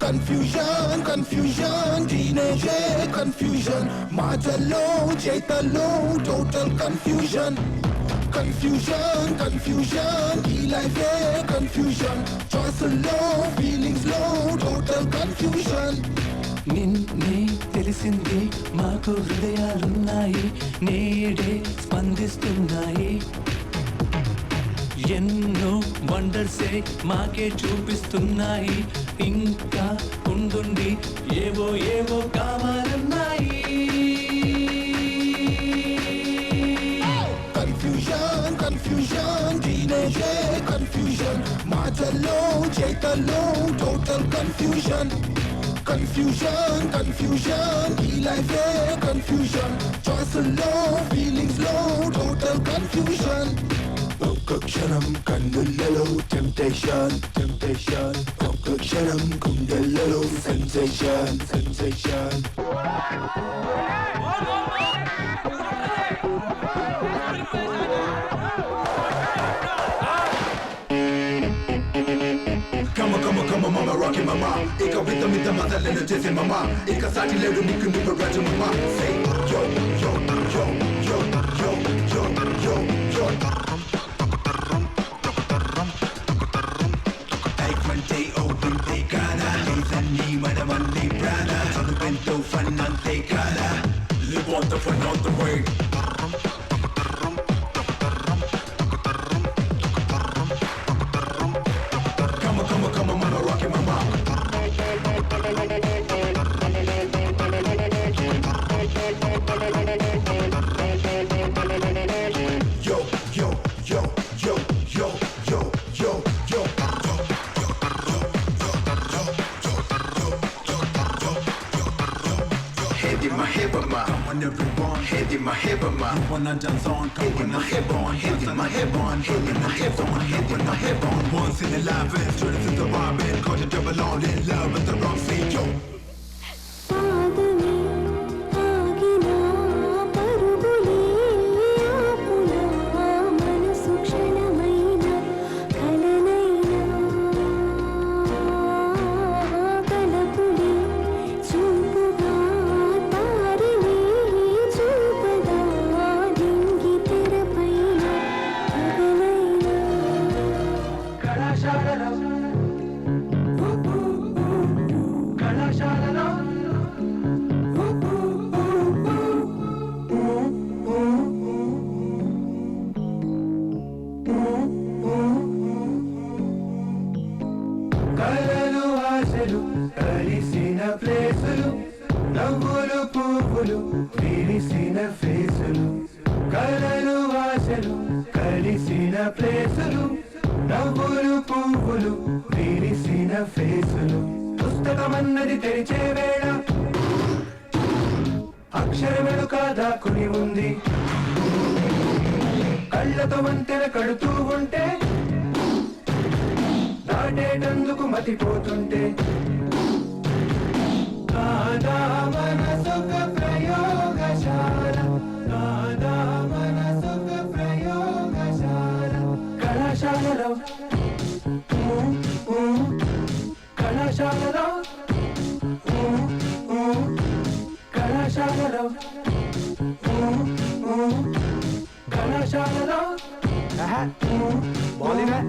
Confusion confusion టీనేజే confusion మాటల్లో చేతల్లో టోటల్ కన్ఫ్యూజన్ కన్ఫ్యూజన్ కన్ఫ్యూజన్ ఈ లైఫే కన్ఫ్యూజన్ చాయిస్లో ఫీలింగ్స్ లో టోటల్ కన్ఫ్యూజన్ నిన్నే తెలిసింది మాకు హృదయాలున్నాయి నేడే స్పందిస్తున్నాయి ఎన్నో వండర్సే మాకే చూపిస్తున్నాయి ఇంకా ఉండుండి ఏవో ఏవో కావాలన్నాయి కన్ఫ్యూజన్ కన్ఫ్యూజన్ టీనేజే కన్ఫ్యూజన్ మాటల్లో చేతల్లో టోటల్ కన్ఫ్యూజన్ కన్ఫ్యూజన్ కన్ఫ్యూజన్ ఈ లైఫే కన్ఫ్యూజన్ చాయిస్లో ఫీలింగ్స్ లో టోటల్ కన్ఫ్యూజన్ ఒక్క క్షణం కన్నులలో టెంప్టేషన్ టెంప్టేషన్ ఒక్క క్షణం గుండెలలో sensation sensation Come on, mama, rockin' mama. Ika rhythm in the mother, let it in mama. Ika sati ledu niku niku raja mama. Say yo yo yo yo yo yo yo yo. Hey, one day open day kana. Listen me, manamanni prana. Tonu bento fun ante kana. Live on the fun on the way. Everyone, head in my head, ma. You wanna dance on, come on, my head on, head in my head on, head in my head on, head in my head on. Once in a life, it's turning to the robin, caught a double on in love with the wrong feet, yo. కలిసిన ప్లేసులు నవ్వులు పువ్వులు విరిసిన ఫేసులు కలలు ఆశలు కలిసిన ప్లేసులు నవ్వులు పువ్వులు విరిసిన ఫేసులు పుస్తకమన్నది తెరిచే వేళ అక్షరమెలు కాదా కుని ఉంది కళ్ళతో వంతెన కడుతూ ఉంటే దాటేటందుకు మతిపోతుంటే కాదా మనసుక ప్రయోగశాల కాదా మనసుక ప్రయోగశాల కళాశాలలో కళాశాలలో కళాశాలలో కళాశాలలో బాలీనా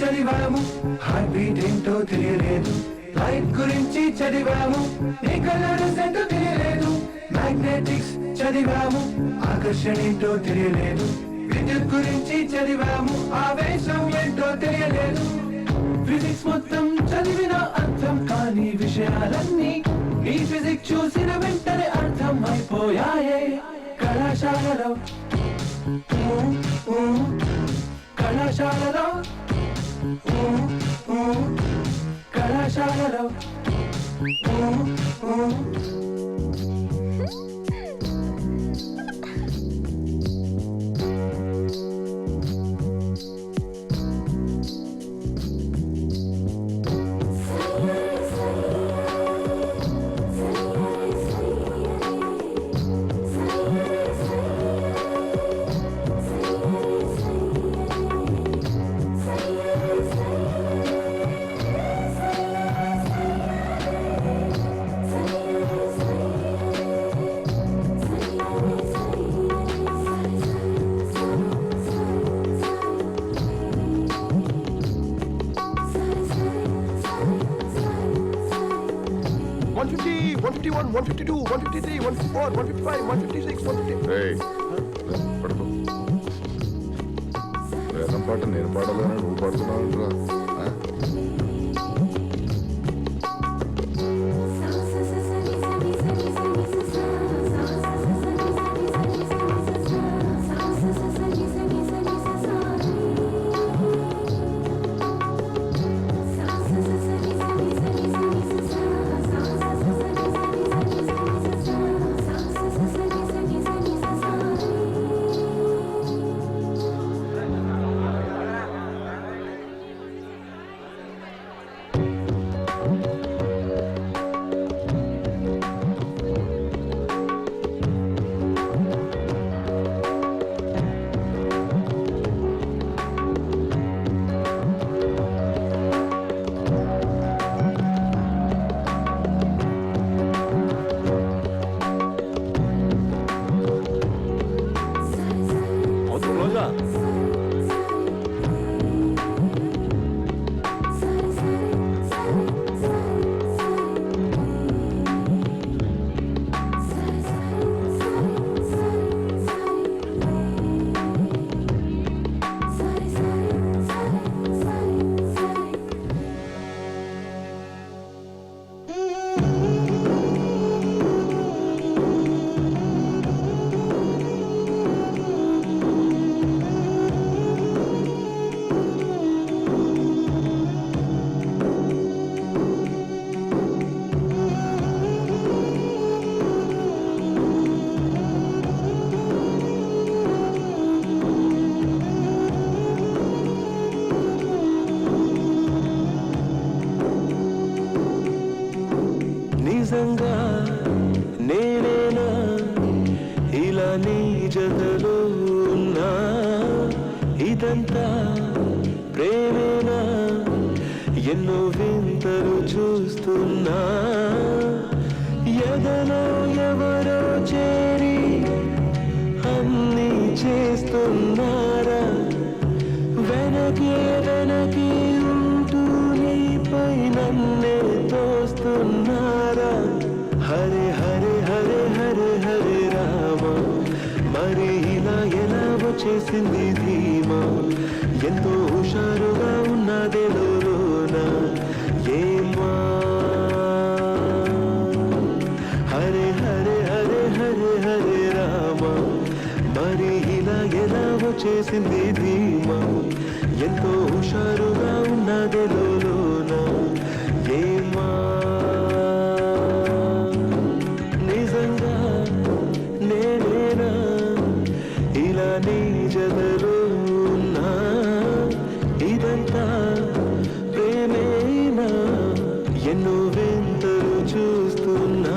చదివాము హార్ట్ బీట్ ఏంటో తెలియలేదు లైట్ గురించి చదివాము నీ కలర్స్ ఏంటో తెలియలేదు మ్యాగ్నెటిక్స్ చదివాము ఆకర్షణ ఏంటో తెలియలేదు విద్యుత్ గురించి చదివాము ఆవేశం ఏంటో తెలియలేదు ఫిజిక్స్ మొత్తం చదివిన అర్థం కాని విషయాలన్నీ ఈ ఫిజిక్స్ చూసిన వెంటనే అర్థం అయిపోయాయే కళాశాలలో కళాశాలలో కళాశాలలో 152, 153, 154, 155, 156, 150. పడుకో. వేదం పాట నేను పాడాలని నువ్వు పాడుతున్నావు. నిజంగా నేనేనా ఇలా నీ జతలో ఉన్నా? ఇదంతా ప్రేమేనా? ఎన్నో వింతలు చూస్తున్నా. ఎదలో ఎవరో చేరి అన్నీ చేస్తున్నారా? వెనకే వెనకే ఉంటూ నీపై నన్నే తోస్తున్నారా? హరే హరే హరే హరే హరే రామ, మరి ఇలా ఎలా వచ్చేసింది ధీమా? ఎంతో హుషారుగా ఉన్నదే లోన ఏమా? హరే హరే హరే హరే హరే రామ, మరి ఇలా ఎలా వచ్చేసింది ధీమా? ఎంతో హుషారుగా ఉన్నదే లోన ఏమా? నిజంగా నేనేనా ఇలా నీ జతలో ఉన్నా? ఇదంతా ప్రేమేనా? ఎన్నో వింతలు చూస్తున్నా.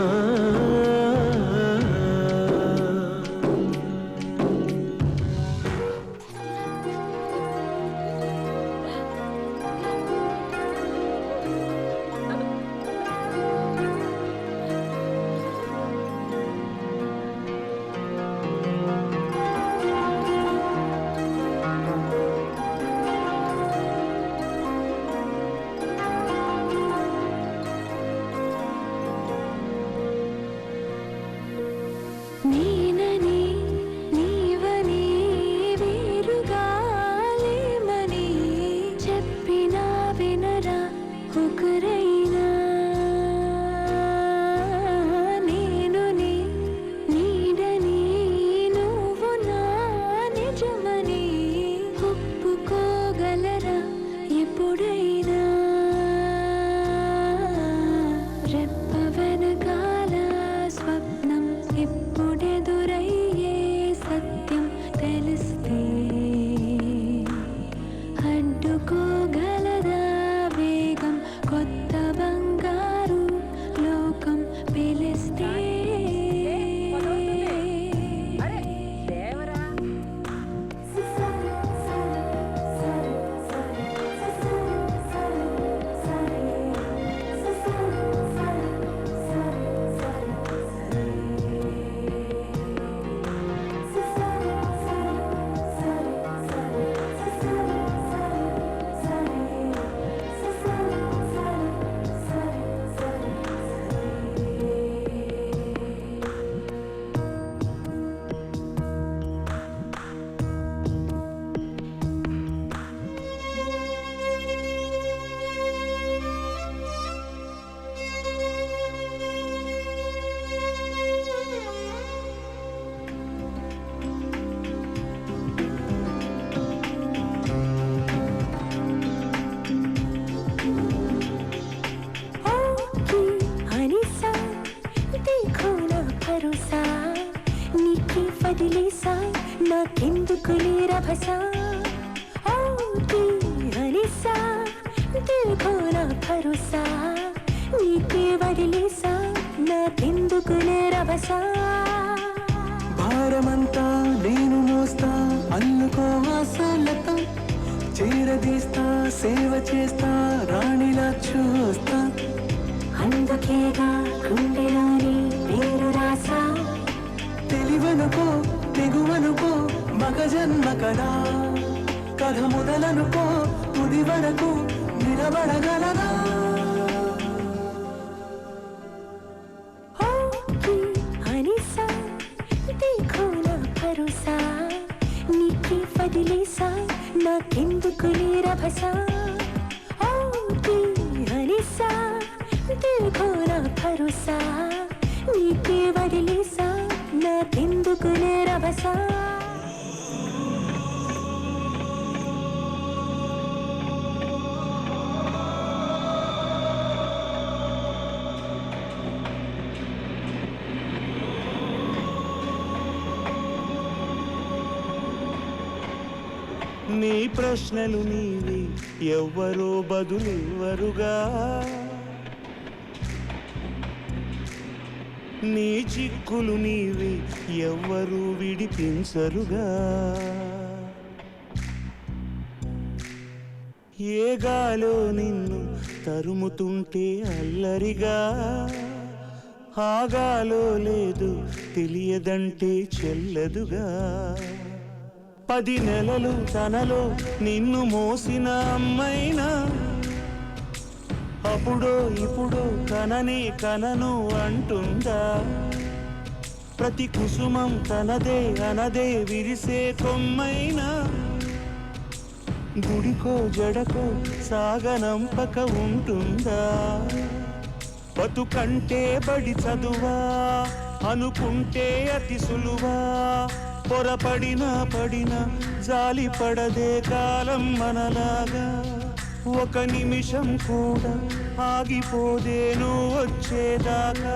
భరోసా నీకే వదిలేసా నాకెందుకులే రభసా ఓ హనిసా దిల్ కో నా భరోసా నీకే వదిలేసా నాకెందుకులే రభసా భారమంతా నేను మోస్తా అందుకో ఆశలత చేరదీస్తా సేవ చేస్తా రాణిలా చూస్తా అందుకేగా గుండెలోని పేరు రాసా తెలివనుకో తెగువనుకో మగ జన్మ కదా కథ మొదలనుకో తుది వరకు నిలబడగలదా హనిసా देखो ना भरोसा నీకే వదిలేసా నాకెందుకులే రభసా ఓ హనిసా देखो ना भरोसा నీకే వదిలేసా నాకెందుకులే రభసా నీ ప్రశ్నలు నీవి ఎవ్వరో బదులెవ్వరుగా నీ చిక్కులు నీవి ఎవ్వరూ విడిపించరుగా ఏ గాలో నిన్ను తరుముతుంటే అల్లరిగా ఆగాలో లేదు తెలియదంటే చెల్లదుగా 10 నెలలు తనలో నిన్ను మోసిన అమ్మైనా అప్పుడో ఇప్పుడో కననే కనను అంటుందా ప్రతి కుసుమం తనదే అనదే విరిసే కొమ్మైనా గుడికో జడకో సాగనంపక ఉంటుందా బతుకంటే బడి చదువా అనుకుంటే అతి సులువా పొరపడినా పడినా జాలి పడదే కాలం మనలాగా ఒక నిమిషం కూడా ఆగిపోదే నువ్వు వచ్చేదాకా